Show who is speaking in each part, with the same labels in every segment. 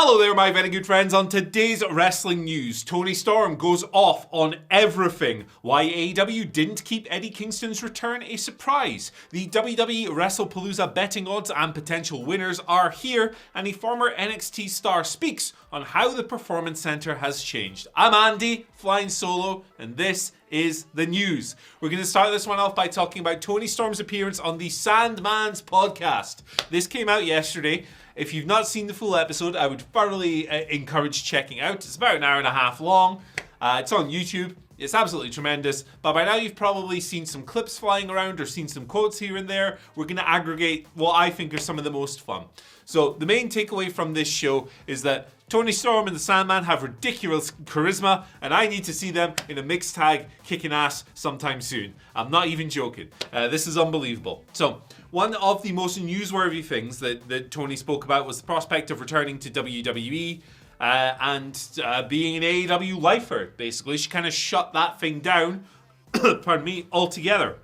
Speaker 1: Hello there, my very good friends. On today's wrestling news, Toni Storm goes off on everything. Why AEW didn't keep Eddie Kingston's return a surprise. The WWE Wrestlepalooza betting odds and potential winners are here, and a former NXT star speaks on how the Performance Center has changed. I'm Andy, flying solo, and this is the news. We're going to start this one off by talking about Toni Storm's appearance on the Sandman's podcast. This came out yesterday. If you've not seen the full episode, I would thoroughly encourage checking out. It's about an hour and a half long. It's on YouTube. It's absolutely tremendous. But by now you've probably seen some clips flying around or seen some quotes here and there. We're going to aggregate what I think are some of the most fun. So the main takeaway from this show is that Toni Storm and the Sandman have ridiculous charisma, and I need to see them in a mixed tag kicking ass sometime soon. I'm not even joking. This is unbelievable. So one of the most newsworthy things that Toni spoke about was the prospect of returning to WWE and being an AEW lifer, basically. She kind of shut that thing down, pardon me, altogether.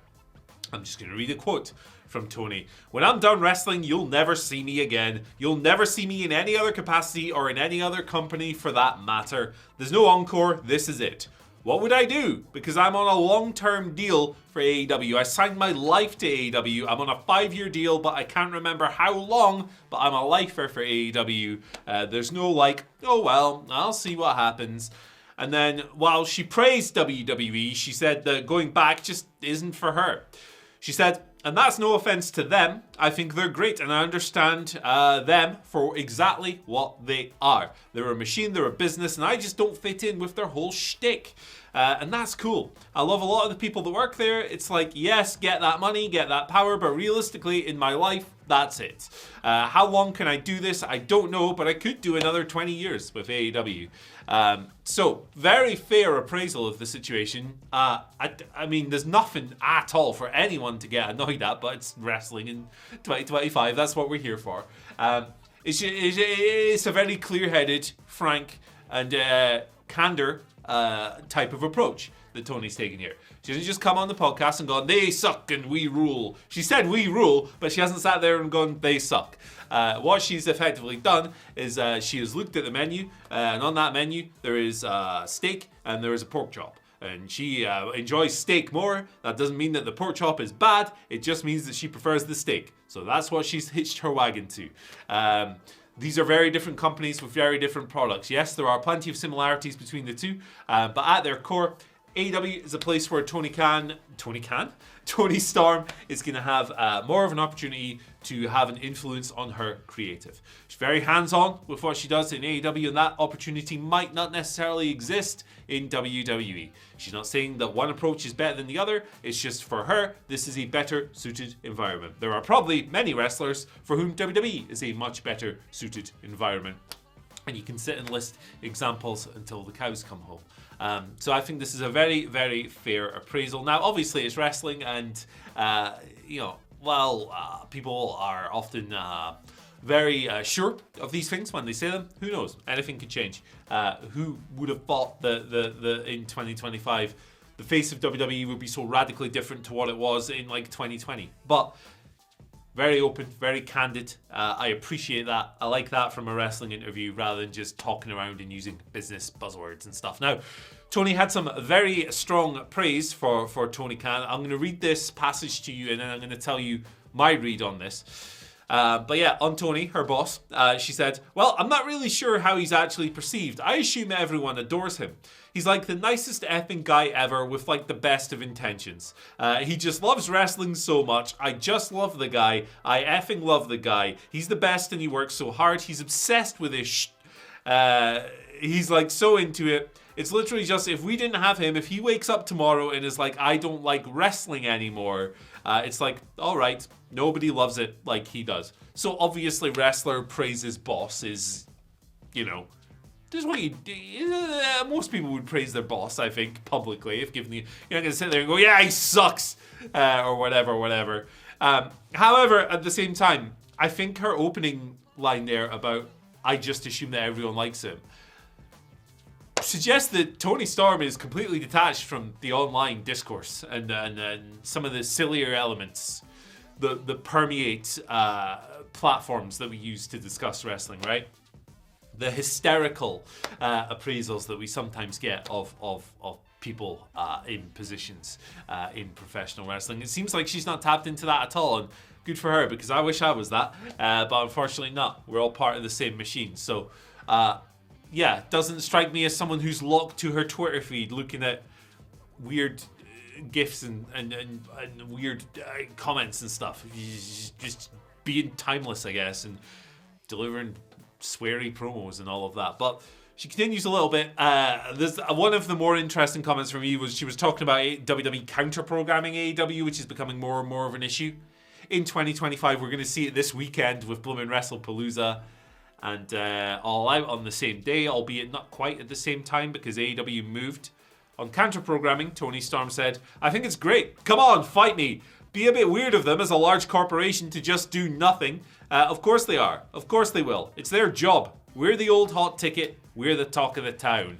Speaker 1: I'm just going to read a quote from Toni. "When I'm done wrestling, you'll never see me again. You'll never see me in any other capacity or in any other company for that matter. There's no encore. This is it. What would I do? Because I'm on a long-term deal for AEW. I signed my life to AEW. I'm on a 5-year deal, but I can't remember how long, but I'm a lifer for AEW. There's no oh well, I'll see what happens." And then while she praised WWE, she said that going back just isn't for her. She said, "And that's no offense to them. I think they're great, and I understand them for exactly what they are. They're a machine, they're a business, and I just don't fit in with their whole shtick. And that's cool. I love a lot of the people that work there. It's like, yes, get that money, get that power, but realistically, in my life, that's it. How long can I do this? I don't know, but I could do another 20 years with AEW. So, very fair appraisal of the situation. I mean, there's nothing at all for anyone to get annoyed at, but it's wrestling in 2025. That's what we're here for. It's a very clear-headed, frank, and candor type of approach that Toni's taking here. She doesn't just come on the podcast and go, "They suck and we rule." She said "we rule," but she hasn't sat there and gone, "They suck." What she's effectively done is she has looked at the menu, and on that menu there is steak and there is a pork chop. And she enjoys steak more. That doesn't mean that the pork chop is bad. It just means that she prefers the steak. So that's what she's hitched her wagon to. These are very different companies with very different products. Yes, there are plenty of similarities between the two, but at their core, AEW is a place where Toni Storm is going to have more of an opportunity to have an influence on her creative. She's very hands-on with what she does in AEW, and that opportunity might not necessarily exist in WWE. She's not saying that one approach is better than the other. It's just for her, this is a better suited environment. There are probably many wrestlers for whom WWE is a much better suited environment. And you can sit and list examples until the cows come home. So I think this is a very, very fair appraisal. Now, obviously, it's wrestling, and people are often very sure of these things when they say them. Who knows? Anything could change. Who would have thought that in 2025 the face of WWE would be so radically different to what it was in 2020? But very open, very candid. I appreciate that. I like that from a wrestling interview rather than just talking around and using business buzzwords and stuff. Now, Toni had some very strong praise for Tony Khan. I'm going to read this passage to you and then I'm going to tell you my read on this. But yeah, on Toni, her boss, she said, "Well, I'm not really sure how he's actually perceived. I assume everyone adores him. He's like the nicest effing guy ever with the best of intentions. He just loves wrestling so much. I just love the guy. I effing love the guy. He's the best and he works so hard. He's obsessed with his he's so into it. It's literally just, if we didn't have him, if he wakes up tomorrow and is like, I don't like wrestling anymore, it's all right, nobody loves it like he does." So obviously wrestler praises boss is, this is what you do. Most people would praise their boss, I think, publicly, if given you're not going to sit there and go, "Yeah, he sucks," or whatever. However, at the same time, I think her opening line there about, "I just assume that everyone likes him," suggests that Toni Storm is completely detached from the online discourse and some of the sillier elements that permeate platforms that we use to discuss wrestling, right? the hysterical appraisals that we sometimes get of people in positions in professional wrestling. It seems like she's not tapped into that at all, and good for her, because I wish I was that, but unfortunately not. We're all part of the same machine. So yeah, doesn't strike me as someone who's locked to her Twitter feed looking at weird gifs and weird comments and stuff. Just being timeless, I guess, and delivering sweary promos and all of that. But she continues a little bit. There's one of the more interesting comments from me was she was talking about WWE counter-programming AEW, which is becoming more and more of an issue. In 2025, we're going to see it this weekend with blooming Wrestlepalooza and All Out on the same day, albeit not quite at the same time because AEW moved. On counter-programming, Toni Storm said, "I think it's great. Come on, fight me. Be a bit weird of them as a large corporation to just do nothing. Of course they are. Of course they will. It's their job. We're the old hot ticket. We're the talk of the town."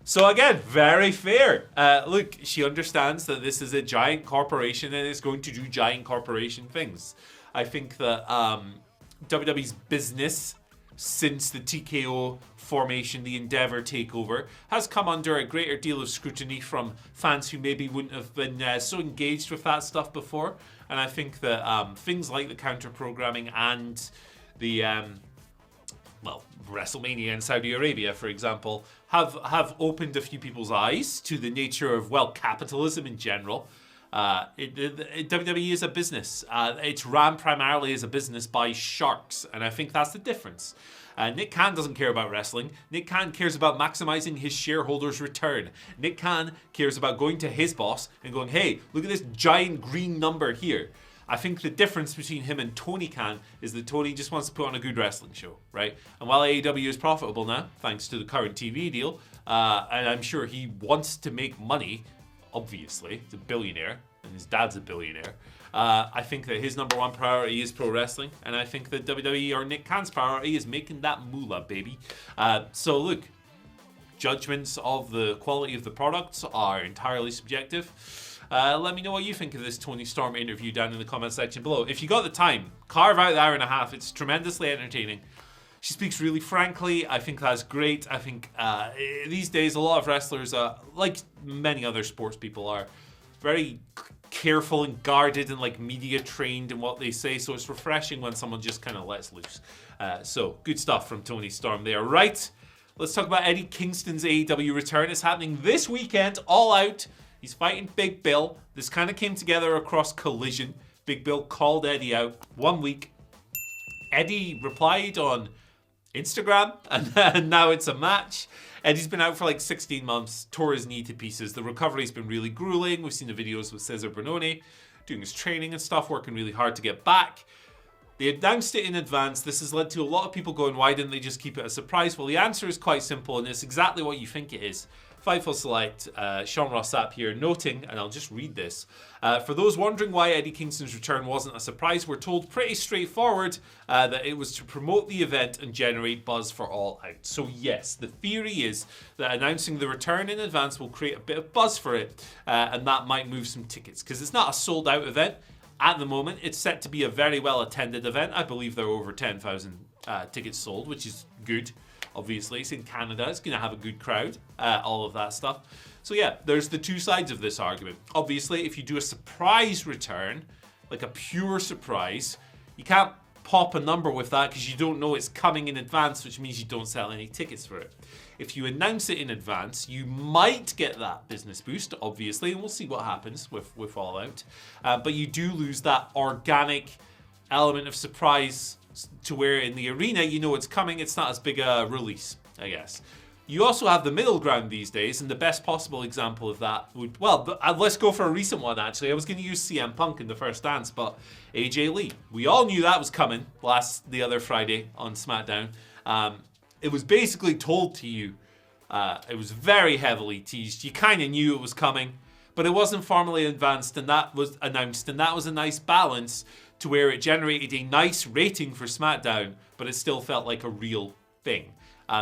Speaker 1: So again, very fair. Look, she understands that this is a giant corporation and is going to do giant corporation things. I think that WWE's business since the TKO formation, the Endeavour takeover, has come under a greater deal of scrutiny from fans who maybe wouldn't have been so engaged with that stuff before. And I think that things like the counter-programming and the WrestleMania in Saudi Arabia, for example, have opened a few people's eyes to the nature of, capitalism in general. WWE is a business. It's ran primarily as a business by sharks, and I think that's the difference. Nick Khan doesn't care about wrestling. Nick Khan cares about maximizing his shareholders' return. Nick Khan cares about going to his boss and going, "Hey, look at this giant green number here." I think the difference between him and Tony Khan is that Tony just wants to put on a good wrestling show, right? And while AEW is profitable now, thanks to the current TV deal, and I'm sure he wants to make money, obviously, he's a billionaire, and his dad's a billionaire. I think that his number one priority is pro wrestling, and I think that WWE or Nick Khan's priority is making that moolah, baby. So look, judgments of the quality of the products are entirely subjective. Let me know what you think of this Toni Storm interview down in the comment section below. If you got the time, carve out the hour and a half. It's tremendously entertaining. She speaks really frankly. I think that's great. I think these days a lot of wrestlers, like many other sports people, are very careful and guarded and media trained in what they say. So it's refreshing when someone just kind of lets loose. So good stuff from Toni Storm there. Right, let's talk about Eddie Kingston's AEW return. It's happening this weekend, All Out. He's fighting Big Bill. This kind of came together across Collision. Big Bill called Eddie out 1 week. Eddie replied on Instagram, and now it's a match. Eddie's been out for 16 months, tore his knee to pieces. The recovery's been really grueling. We've seen the videos with Cesar Bononi doing his training and stuff, working really hard to get back. They announced it in advance. This has led to a lot of people going, why didn't they just keep it a surprise? Well, the answer is quite simple, and it's exactly what you think it is. Fightful Select, Sean Ross Sapp here, noting, and I'll just read this. For those wondering why Eddie Kingston's return wasn't a surprise, we're told pretty straightforward that it was to promote the event and generate buzz for All Out. So yes, the theory is that announcing the return in advance will create a bit of buzz for it, and that might move some tickets, because it's not a sold out event. At the moment, it's set to be a very well attended event. I believe there are over 10,000 tickets sold, which is good. Obviously, it's in Canada. It's going to have a good crowd, all of that stuff. So yeah, there's the two sides of this argument. Obviously, if you do a surprise return, like a pure surprise, you can't pop a number with that because you don't know it's coming in advance, which means you don't sell any tickets for it. If you announce it in advance, you might get that business boost, obviously, and we'll see what happens with All Out. But you do lose that organic element of surprise to where in the arena you know it's coming. It's not as big a release, I guess. You also have the middle ground these days, and the best possible example of that would, let's go for a recent one actually. I was going to use CM Punk in the first dance, but AJ Lee. We all knew that was coming the other Friday on SmackDown. It was basically told to you. It was very heavily teased. You kind of knew it was coming, but it wasn't formally advanced, and that was announced, and that was a nice balance to where it generated a nice rating for SmackDown, but it still felt like a real thing.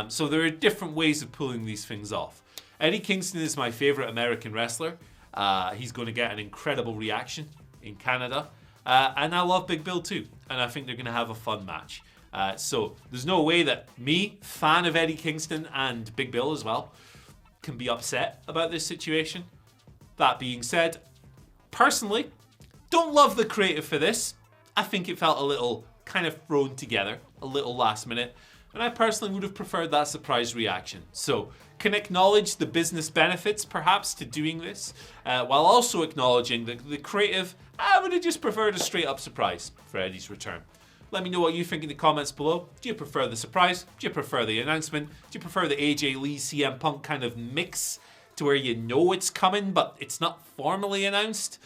Speaker 1: So there are different ways of pulling these things off. Eddie Kingston is my favorite American wrestler. He's going to get an incredible reaction in Canada. And I love Big Bill too. And I think they're going to have a fun match. So there's no way that me, fan of Eddie Kingston and Big Bill as well, can be upset about this situation. That being said, personally, don't love the creative for this. I think it felt a little kind of thrown together, a little last minute, and I personally would have preferred that surprise reaction. So, can acknowledge the business benefits perhaps to doing this, while also acknowledging that the creative, I would have just preferred a straight up surprise for Eddie's return. Let me know what you think in the comments below. Do you prefer the surprise? Do you prefer the announcement? Do you prefer the AJ Lee CM Punk kind of mix to where you know it's coming but it's not formally announced?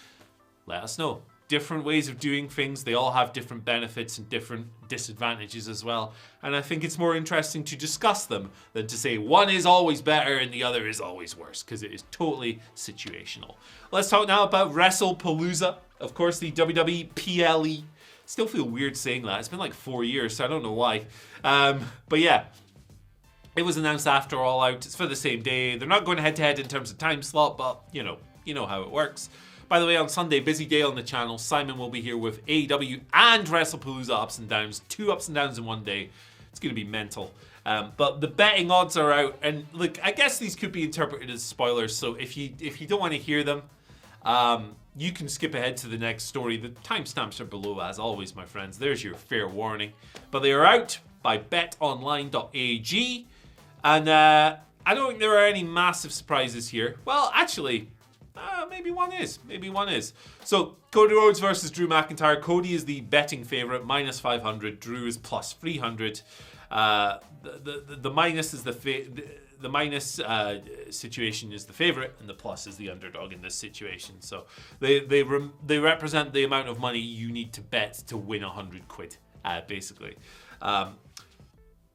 Speaker 1: Let us know. Different ways of doing things. They all have different benefits and different disadvantages as well. And I think it's more interesting to discuss them than to say one is always better and the other is always worse, because it is totally situational. Let's talk now about Wrestlepalooza. Of course, the WWE PLE. Still feel weird saying that. It's been like 4 years, so I don't know why. But yeah, it was announced after All Out. It's for the same day. They're not going head-to-head in terms of time slot, but you know how it works. By the way, on Sunday, busy day on the channel. Simon will be here with AEW and Wrestlepalooza ups and downs. 2 ups and downs in one day. It's going to be mental. But the betting odds are out. And look, I guess these could be interpreted as spoilers. So if you don't want to hear them, you can skip ahead to the next story. The timestamps are below, as always, my friends. There's your fair warning. But they are out by betonline.ag. And I don't think there are any massive surprises here. Well, actually, maybe one is. Maybe one is. So, Cody Rhodes versus Drew McIntyre. Cody is the betting favorite, minus 500. Drew is plus 300. The minus is the minus situation is the favorite, and the plus is the underdog in this situation. So they represent the amount of money you need to bet to win 100 quid, basically.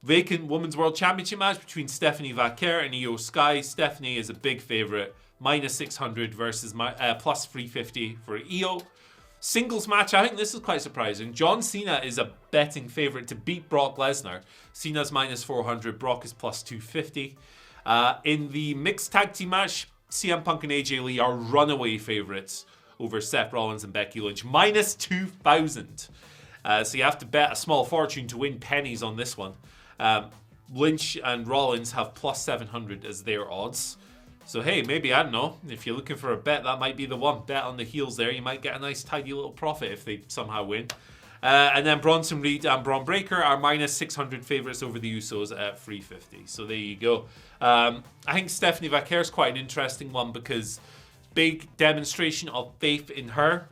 Speaker 1: Vacant Women's World Championship match between Stephanie Vaquer and Io Sky. Stephanie is a big favorite, minus 600 versus plus 350 for Io. Singles match, I think this is quite surprising. John Cena is a betting favorite to beat Brock Lesnar. Cena's minus 400, Brock is plus 250. In the mixed tag team match, CM Punk and AJ Lee are runaway favorites over Seth Rollins and Becky Lynch, minus 2,000. So you have to bet a small fortune to win pennies on this one. Lynch and Rollins have plus 700 as their odds. So hey, maybe, I don't know, if you're looking for a bet, that might be the one. Bet on the heels there. You might get a nice tidy little profit if they somehow win. And then Bronson Reed and Braun Breaker are minus 600 favorites over the Usos at 350. So there you go. I think Stephanie Vaquer is quite an interesting one because big demonstration of faith in her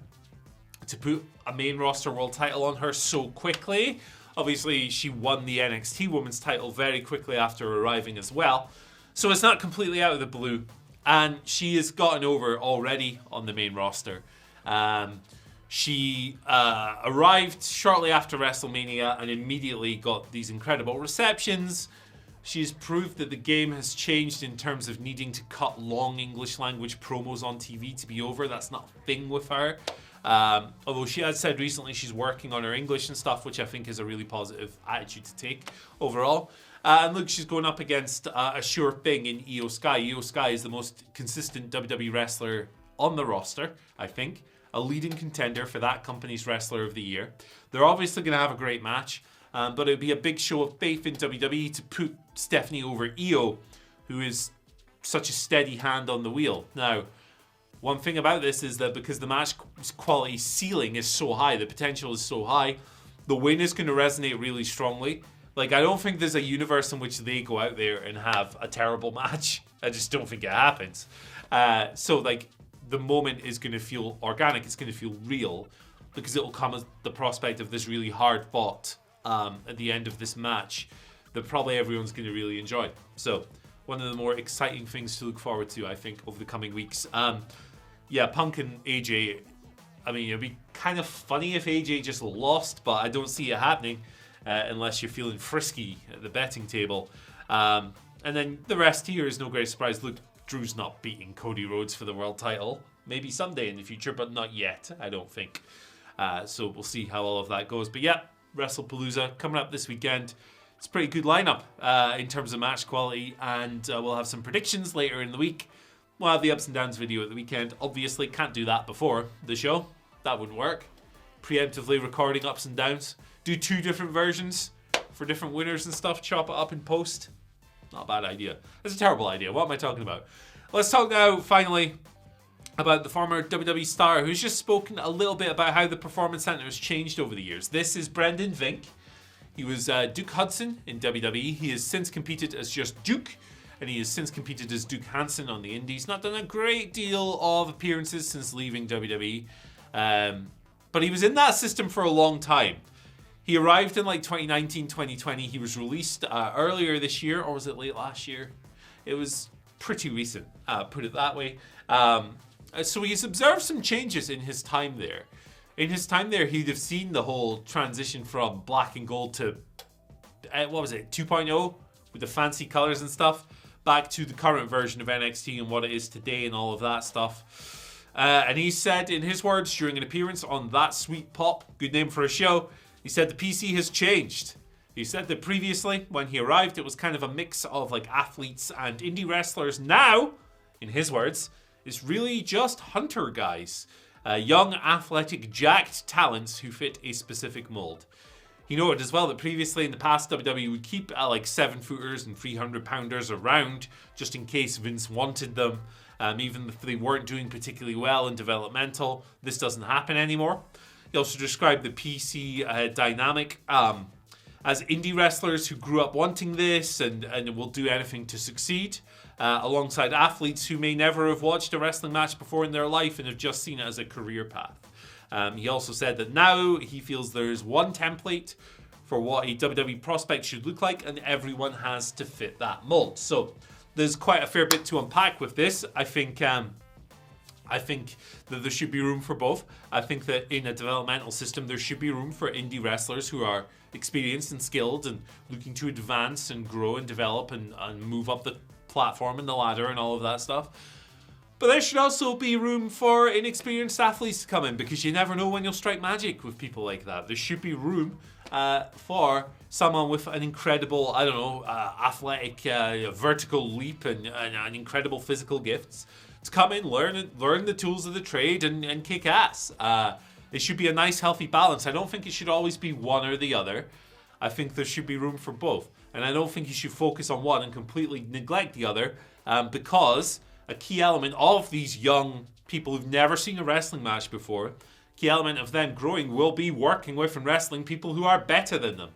Speaker 1: to put a main roster world title on her so quickly. Obviously, she won the NXT Women's title very quickly after arriving as well. So it's not completely out of the blue. And she has gotten over already on the main roster. She arrived shortly after WrestleMania and immediately got these incredible receptions. She's proved that the game has changed in terms of needing to cut long English language promos on TV to be over. That's not a thing with her. Although she has said recently she's working on her English and stuff, which I think is a really positive attitude to take overall. And look, she's going up against a sure thing in Io Sky. Io Sky is the most consistent WWE wrestler on the roster, I think. A leading contender for that company's Wrestler of the Year. They're obviously going to have a great match, but it would be a big show of faith in WWE to put Stephanie over Io, who is such a steady hand on the wheel. Now, one thing about this is that because the match quality ceiling is so high, the potential is so high, the win is going to resonate really strongly. Like, I don't think there's a universe in which they go out there and have a terrible match. I just don't think it happens. So, like, the moment is going to feel organic. It's going to feel real because it will come as the prospect of this really hard fought at the end of this match that probably everyone's going to really enjoy. So, one of the more exciting things to look forward to, I think, over the coming weeks. Yeah, Punk and AJ, I mean, it'd be kind of funny if AJ just lost, but I don't see it happening unless you're feeling frisky at the betting table. And then the rest here is no great surprise. Look, Drew's not beating Cody Rhodes for the world title. Maybe someday in the future, but not yet, I don't think. So we'll see how all of that goes. But yeah, Wrestlepalooza coming up this weekend. It's a pretty good lineup in terms of match quality, and we'll have some predictions later in the week. We'll have the ups and downs video at the weekend. Obviously, can't do that before the show. That wouldn't work. Preemptively recording ups and downs. Do 2 different versions. for different winners and stuff, chop it up in post. Not a bad idea. It's a terrible idea. What am I talking about? Let's talk now, finally, about the former WWE star who's just spoken a little bit about how the Performance Center has changed over the years. This is Brendan Vink. He was Duke Hudson in WWE. He has since competed as just Duke, and he has since competed as Duke Hanson on the Indies. Not done a great deal of appearances since leaving WWE, but he was in that system for a long time. He arrived in like 2019, 2020. He was released earlier this year, or was it late last year? It was pretty recent, put it that way. So he's observed some changes in his time there. In his time there, he'd have seen the whole transition from black and gold to, 2.0, with the fancy colors and stuff, back to the current version of NXT and what it is today and all of that stuff. And he said, in his words, during an appearance on That Sweet Pop, good name for a show, he said the PC has changed. He said that previously, when he arrived, it was kind of a mix of like athletes and indie wrestlers. Now, in his words, it's really just hunter guys. Young, athletic, jacked talents who fit a specific mold. He noted as well that previously in the past, WWE would keep like 7-footers and 300-pounders around just in case Vince wanted them. Even if they weren't doing particularly well in developmental, this doesn't happen anymore. He also described the PC dynamic as indie wrestlers who grew up wanting this and will do anything to succeed, alongside athletes who may never have watched a wrestling match before in their life and have just seen it as a career path. He also said that now he feels there's one template for what a WWE prospect should look like, and everyone has to fit that mold. So there's quite a fair bit to unpack with this. I think that there should be room for both. I think that in a developmental system, there should be room for indie wrestlers who are experienced and skilled and looking to advance and grow and develop and move up the platform and the ladder and all of that stuff. But there should also be room for inexperienced athletes to come in, because you never know when you'll strike magic with people like that. There should be room for someone with an incredible, athletic vertical leap and incredible physical gifts to come in, learn the tools of the trade and kick ass. It should be a nice, healthy balance. I don't think it should always be one or the other. I think there should be room for both. And I don't think you should focus on one and completely neglect the other, because a key element of these young people who've never seen a wrestling match before, key element of them growing will be working with and wrestling people who are better than them.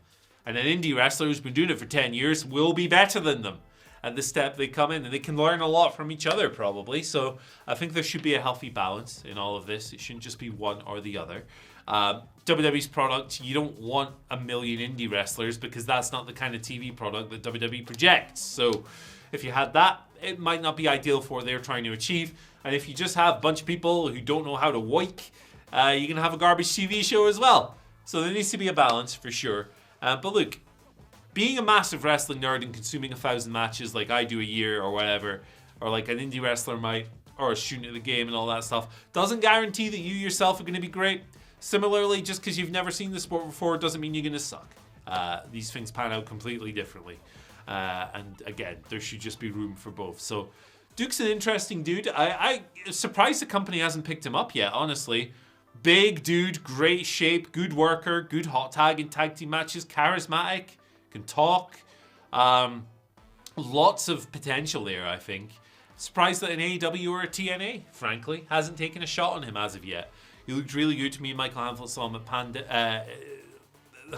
Speaker 1: And an indie wrestler who's been doing it for 10 years will be better than them at the step they come in, and they can learn a lot from each other probably. So I think there should be a healthy balance in all of this. It shouldn't just be one or the other. WWE's product, you don't want a million indie wrestlers, because that's not the kind of TV product that WWE projects. So if you had that, it might not be ideal for what they're trying to achieve. And if you just have a bunch of people who don't know how to woik, you can have a garbage TV show as well. So there needs to be a balance for sure. But look, being a massive wrestling nerd and consuming 1,000 matches like I do a year or whatever, or like an indie wrestler might, or a student of the game and all that stuff, doesn't guarantee that you yourself are going to be great. Similarly, just because you've never seen the sport before doesn't mean you're going to suck. These things pan out completely differently. And again, there should just be room for both. So Duke's an interesting dude. I'm surprised the company hasn't picked him up yet, honestly. Big dude, great shape, good worker, good hot tag in tag team matches, charismatic, can talk. Lots of potential there, I think. Surprised that an AEW or a TNA, frankly, hasn't taken a shot on him as of yet. He looked really good to me. Michael Hanfeld saw him at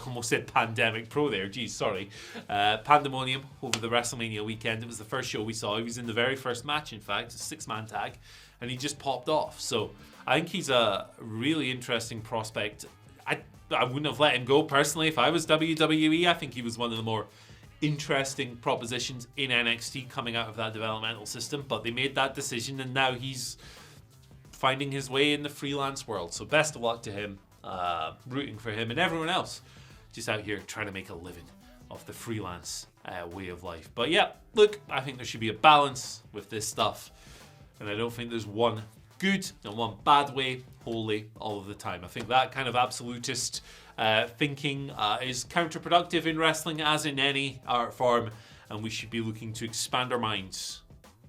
Speaker 1: almost said Pandemic Pro there. Geez, sorry. Pandemonium over the WrestleMania weekend. It was the first show we saw. He was in the very first match, in fact, a 6-man tag, and he just popped off. So I think he's a really interesting prospect. I wouldn't have let him go personally if I was WWE. I think he was one of the more interesting propositions in NXT coming out of that developmental system, but they made that decision, and now he's finding his way in the freelance world. So best of luck to him. Rooting for him and everyone else just out here trying to make a living off the freelance way of life. But yeah, look, I think there should be a balance with this stuff, and I don't think there's one good and one bad way wholly all of the time. I think that kind of absolutist thinking is counterproductive in wrestling as in any art form, and we should be looking to expand our minds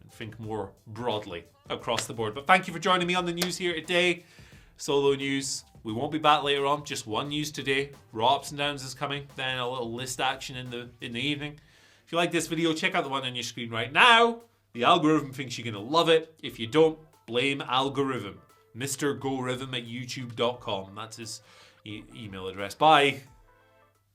Speaker 1: and think more broadly across the board. But thank you for joining me on the news here today. Solo news. We won't be back later on. Just one news today. Raw Ups and Downs is coming. Then a little list action in the evening. If you like this video, check out the one on your screen right now. The algorithm thinks you're going to love it. If you don't, blame algorithm. Mr. GoRhythm at youtube.com. That's his email address. Bye.